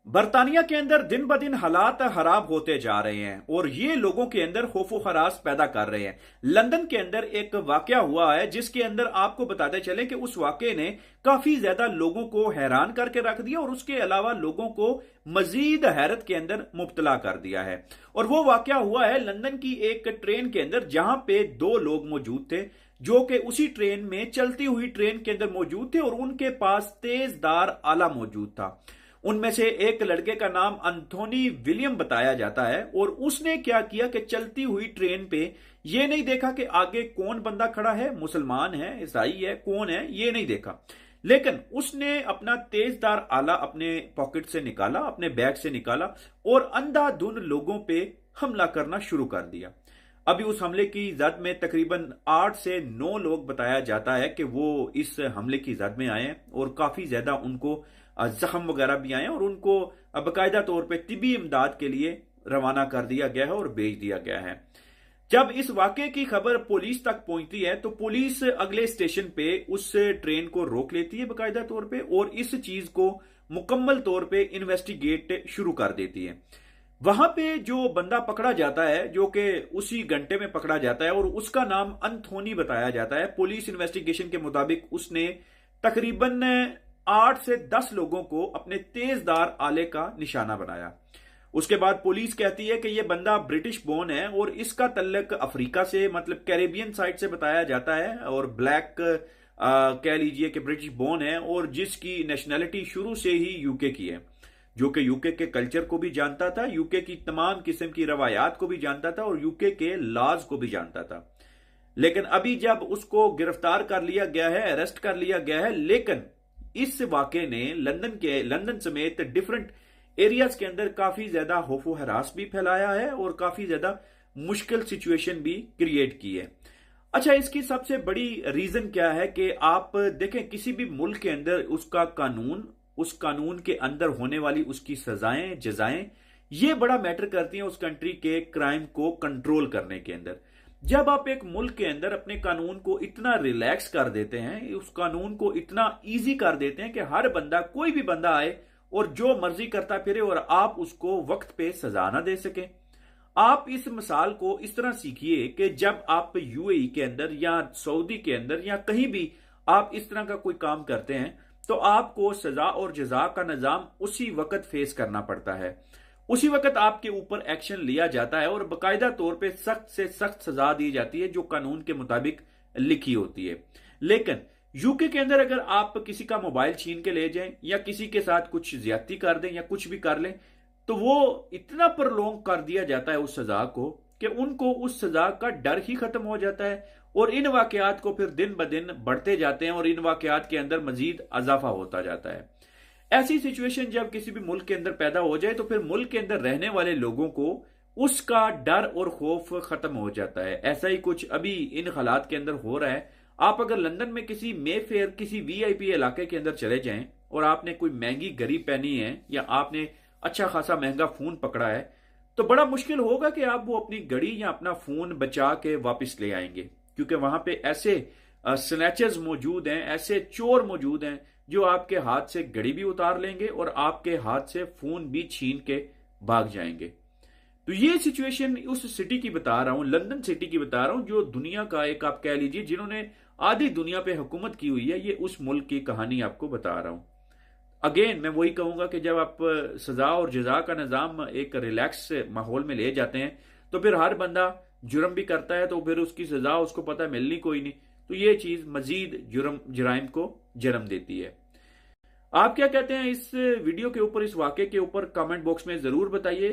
बर्तानिया के अंदर दिन ब दिन हालात खराब होते जा रहे हैं और ये लोगों के अंदर खौफो खरास पैदा कर रहे हैं। लंदन के अंदर एक वाकया हुआ है जिसके अंदर आपको बताते चले कि उस वाकये ने काफी ज्यादा लोगों को हैरान करके रख दिया और उसके अलावा लोगों को मजीद हैरत के अंदर मुब्तला कर दिया है। और वो वाकया हुआ है लंदन की एक ट्रेन के अंदर जहां पे दो लोग मौजूद थे जो कि उसी ट्रेन में चलती हुई ट्रेन के अंदर मौजूद थे और उनके पास तेजदार आला मौजूद था। उनमें से एक लड़के का नाम एंथोनी विलियम बताया जाता है और उसने क्या किया कि चलती हुई ट्रेन पे ये नहीं देखा कि आगे कौन बंदा खड़ा है, मुसलमान है, ईसाई है, कौन है, ये नहीं देखा। लेकिन उसने अपना तेजदार आला अपने पॉकेट से निकाला, अपने बैग से निकाला और अंधाधुंध लोगों पे हमला करना शुरू कर दिया। अभी उस हमले की जद में तकरीबन 8 से 9 लोग बताया जाता है कि वो इस हमले की जद में आए हैं और काफी ज्यादा उनको जख्म वगैरह भी आए और उनको बाकायदा तौर पे तिबी इमदाद के लिए रवाना कर दिया गया है और भेज दिया गया है। जब इस वाकये की खबर पुलिस तक पहुंचती है तो पुलिस अगले स्टेशन पे उस ट्रेन को रोक लेती है बाकायदा तौर पे और इस चीज को मुकम्मल तौर पे इन्वेस्टिगेट शुरू कर देती है। वहां पे जो बंदा पकड़ा जाता है जो कि उसी घंटे में पकड़ा जाता है और उसका नाम एंथोनी बताया जाता है। पुलिस इन्वेस्टिगेशन के मुताबिक उसने तकरीबन 8 से 10 लोगों को अपने तेजदार आले का निशाना बनाया। उसके बाद पुलिस कहती है कि यह बंदा ब्रिटिश बोर्न है और इसका तल्लक अफ्रीका से मतलब कैरेबियन साइड से बताया जाता है और ब्लैक कह लीजिए कि ब्रिटिश बोर्न है और जिसकी नेशनैलिटी शुरू से ही यूके की है, जो कि यूके के कल्चर को भी जानता था, यूके की तमाम किस्म की रवायात को भी जानता था और यूके के लॉज को भी जानता था। लेकिन अभी जब उसको गिरफ्तार कर लिया गया है, अरेस्ट कर लिया गया है, लेकिन इस वाकये ने लंदन समेत डिफरेंट एरियाज के अंदर काफी ज्यादा खौफो हरास भी फैलाया है और काफी ज्यादा मुश्किल सिचुएशन भी क्रिएट की है। अच्छा, इसकी सबसे बड़ी रीजन क्या है कि आप देखें किसी भी मुल्क के अंदर उसका कानून, उस कानून के अंदर होने वाली उसकी सजाएं जजाएं ये बड़ा मैटर करती हैं उस कंट्री के क्राइम को कंट्रोल करने के अंदर। जब आप एक मुल्क के अंदर अपने कानून को इतना रिलैक्स कर देते हैं, उस कानून को इतना इजी कर देते हैं कि हर बंदा, कोई भी बंदा आए और जो मर्जी करता फिरे और आप उसको वक्त पे सजा ना दे सके। आप इस मिसाल को इस तरह सीखिए कि जब आप यूएई के अंदर या सऊदी के अंदर या कहीं भी आप इस तरह का कोई काम करते हैं तो आपको सजा और जजा का निजाम उसी वक्त फेस करना पड़ता है, उसी वक्त आपके ऊपर एक्शन लिया जाता है और बाकायदा तौर पे सख्त से सख्त सजा दी जाती है जो कानून के मुताबिक लिखी होती है। लेकिन यूके के अंदर अगर आप किसी का मोबाइल छीन के ले जाएं या किसी के साथ कुछ ज्यादती कर दें या कुछ भी कर लें तो वो इतना प्रलोंग कर दिया जाता है उस सजा को कि उनको उस सजा का डर ही खत्म हो जाता है और इन वाकयात को फिर दिन ब दिन बढ़ते जाते हैं और इन वाकयात के अंदर मजीद इजाफा होता जाता है। ऐसी सिचुएशन जब किसी भी मुल्क के अंदर पैदा हो जाए तो फिर मुल्क के अंदर रहने वाले लोगों को उसका डर और खौफ खत्म हो जाता है। ऐसा ही कुछ अभी इन हालात के अंदर हो रहा है। आप अगर लंदन में किसी मेफेयर, किसी वीआईपी इलाके के अंदर चले जाएं और आपने कोई महंगी घड़ी पहनी है या आपने अच्छा खासा महंगा फोन पकड़ा है तो बड़ा मुश्किल होगा कि आप वो अपनी घड़ी या अपना फोन बचा के वापस ले आएंगे, क्योंकि वहां पे ऐसे स्नैचर्स मौजूद हैं, ऐसे चोर मौजूद हैं जो आपके हाथ से घड़ी भी उतार लेंगे और आपके हाथ से फोन भी छीन के भाग जाएंगे। तो ये सिचुएशन उस सिटी की बता रहा हूं, लंदन सिटी की बता रहा हूं, जो दुनिया का एक आप कह लीजिए जिन्होंने आधी दुनिया पे हुकूमत की हुई है। ये उस मुल्क की कहानी आपको बता रहा हूं। अगेन मैं वही कहूंगा कि जब आप सजा और जजा का निजाम एक रिलैक्स माहौल में ले जाते हैं तो फिर हर बंदा जुर्म भी करता है तो फिर उसकी सजा उसको पता मिलनी कोई नहीं, तो ये चीज मजीद जुराइम को जन्म देती है। आप क्या कहते हैं इस वीडियो के ऊपर, इस वाकये के ऊपर? कमेंट बॉक्स में जरूर बताइए।